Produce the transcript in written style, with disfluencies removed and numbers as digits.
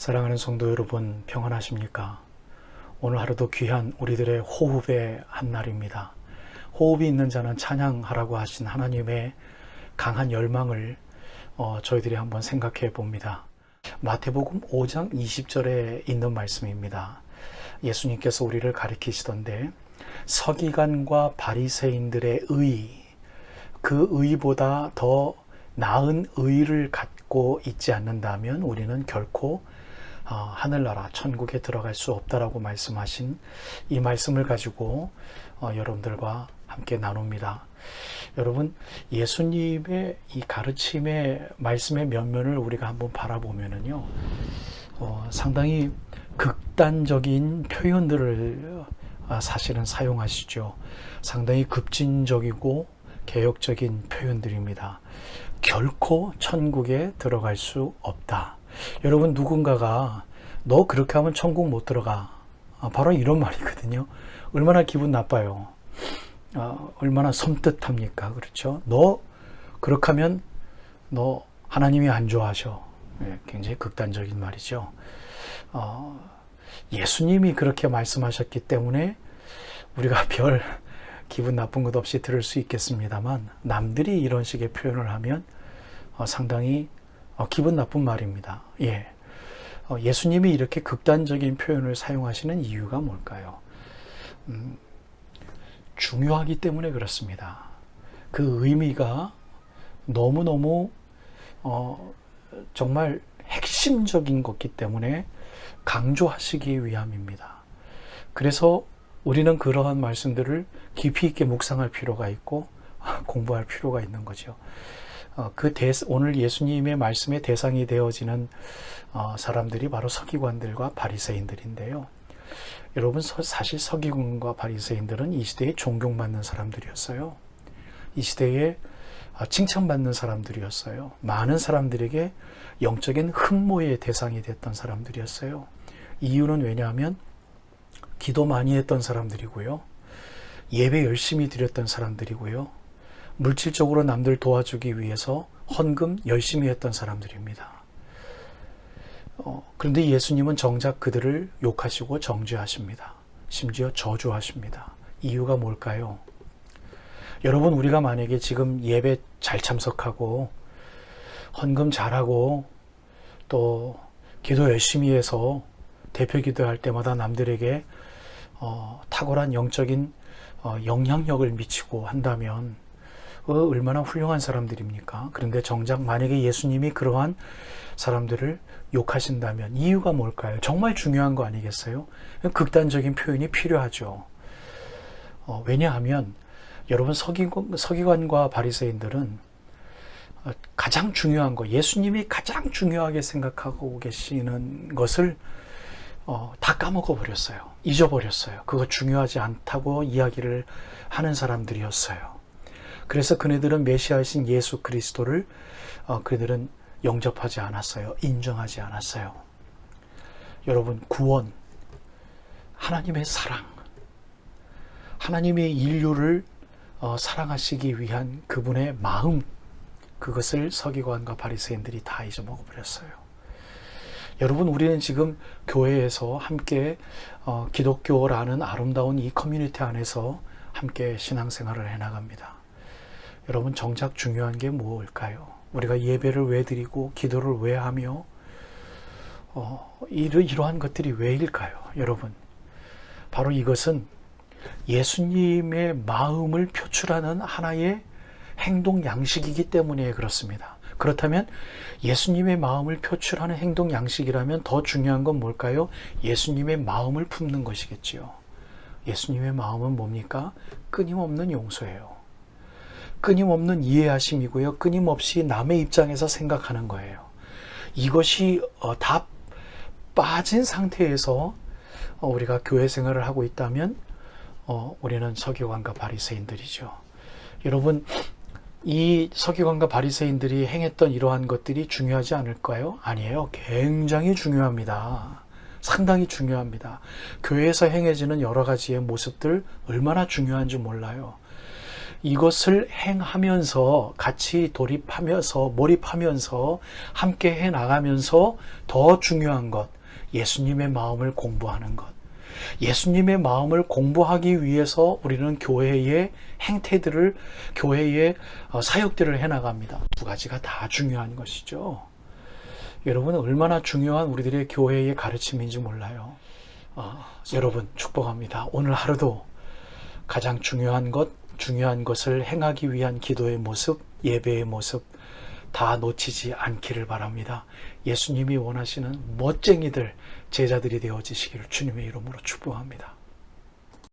사랑하는 성도 여러분, 평안하십니까? 오늘 하루도 귀한 우리들의 호흡의 한 날입니다. 호흡이 있는 자는 찬양하라고 하신 하나님의 강한 열망을 저희들이 한번 생각해 봅니다. 마태복음 5장 20절에 있는 말씀입니다. 예수님께서 우리를 가리키시던데 서기관과 바리새인들의 의, 그 의보다 더 나은 의를 갖고 있지 않는다면 우리는 결코 하늘나라 천국에 들어갈 수 없다라고 말씀하신 이 말씀을 가지고 여러분들과 함께 나눕니다. 여러분, 예수님의 이 가르침의 말씀의 면면을 우리가 한번 바라보면은요, 상당히 극단적인 표현들을 사실은 사용하시죠. 상당히 급진적이고 개혁적인 표현들입니다. 결코 천국에 들어갈 수 없다. 여러분, 누군가가 너 그렇게 하면 천국 못 들어가, 바로 이런 말이거든요. 얼마나 기분 나빠요. 얼마나 섬뜩합니까? 그렇죠? 너 그렇게 하면 너 하나님이 안 좋아하셔. 굉장히 극단적인 말이죠. 예수님이 그렇게 말씀하셨기 때문에 우리가 별 기분 나쁜 것 없이 들을 수 있겠습니다만, 남들이 이런 식의 표현을 하면 상당히 기분 나쁜 말입니다. 예수님이 이렇게 극단적인 표현을 사용하시는 이유가 뭘까요? 중요하기 때문에 그렇습니다. 그 의미가 너무너무 정말 핵심적인 것이기 때문에 강조하시기 위함입니다. 그래서 우리는 그러한 말씀들을 깊이 있게 묵상할 필요가 있고 공부할 필요가 있는 거죠. 오늘 예수님의 말씀의 대상이 되어지는 사람들이 바로 서기관들과 바리새인들인데요. 여러분, 사실 서기관과 바리새인들은 이 시대에 존경받는 사람들이었어요. 이 시대에 칭찬받는 사람들이었어요. 많은 사람들에게 영적인 흠모의 대상이 됐던 사람들이었어요. 이유는 왜냐하면 기도 많이 했던 사람들이고요. 예배 열심히 드렸던 사람들이고요. 물질적으로 남들 도와주기 위해서 헌금 열심히 했던 사람들입니다. 그런데 예수님은 정작 그들을 욕하시고 정죄하십니다. 심지어 저주하십니다. 이유가 뭘까요? 여러분, 우리가 만약에 지금 예배 잘 참석하고 헌금 잘하고 또 기도 열심히 해서 대표 기도할 때마다 남들에게 탁월한 영적인 영향력을 미치고 한다면 얼마나 훌륭한 사람들입니까? 그런데 정작 만약에 예수님이 그러한 사람들을 욕하신다면 이유가 뭘까요? 정말 중요한 거 아니겠어요? 극단적인 표현이 필요하죠. 왜냐하면 여러분, 서기관과 바리새인들은 가장 중요한 거, 예수님이 가장 중요하게 생각하고 계시는 것을 다 까먹어 버렸어요. 잊어버렸어요. 그거 중요하지 않다고 이야기를 하는 사람들이었어요. 그래서 그네들은 메시아이신 예수 그리스도를 그들은 영접하지 않았어요. 인정하지 않았어요. 여러분, 구원, 하나님의 사랑, 하나님의 인류를 사랑하시기 위한 그분의 마음, 그것을 서기관과 바리새인들이 다 잊어먹어 버렸어요. 여러분, 우리는 지금 교회에서 함께 기독교라는 아름다운 이 커뮤니티 안에서 함께 신앙생활을 해나갑니다. 여러분, 정작 중요한 게 뭘까요? 우리가 예배를 왜 드리고 기도를 왜 하며 이러한 것들이 왜일까요? 여러분, 바로 이것은 예수님의 마음을 표출하는 하나의 행동 양식이기 때문에 그렇습니다. 그렇다면 예수님의 마음을 표출하는 행동 양식이라면 더 중요한 건 뭘까요? 예수님의 마음을 품는 것이겠지요. 예수님의 마음은 뭡니까? 끊임없는 용서예요. 끊임없는 이해하심이고요. 끊임없이 남의 입장에서 생각하는 거예요. 이것이 다 빠진 상태에서 우리가 교회 생활을 하고 있다면 우리는 서기관과 바리새인들이죠. 여러분, 이 서기관과 바리새인들이 행했던 이러한 것들이 중요하지 않을까요? 아니에요. 굉장히 중요합니다. 상당히 중요합니다. 교회에서 행해지는 여러 가지의 모습들 얼마나 중요한지 몰라요. 이것을 행하면서 같이 돌입하면서 몰입하면서 함께 해 나가면서 더 중요한 것, 예수님의 마음을 공부하는 것. 예수님의 마음을 공부하기 위해서 우리는 교회의 행태들을, 교회의 사역들을 해나갑니다. 두 가지가 다 중요한 것이죠. 여러분, 얼마나 중요한 우리들의 교회의 가르침인지 몰라요. 여러분 축복합니다. 오늘 하루도 가장 중요한 것을 행하기 위한 기도의 모습, 예배의 모습 다 놓치지 않기를 바랍니다. 예수님이 원하시는 멋쟁이들, 제자들이 되어지시기를 주님의 이름으로 축복합니다.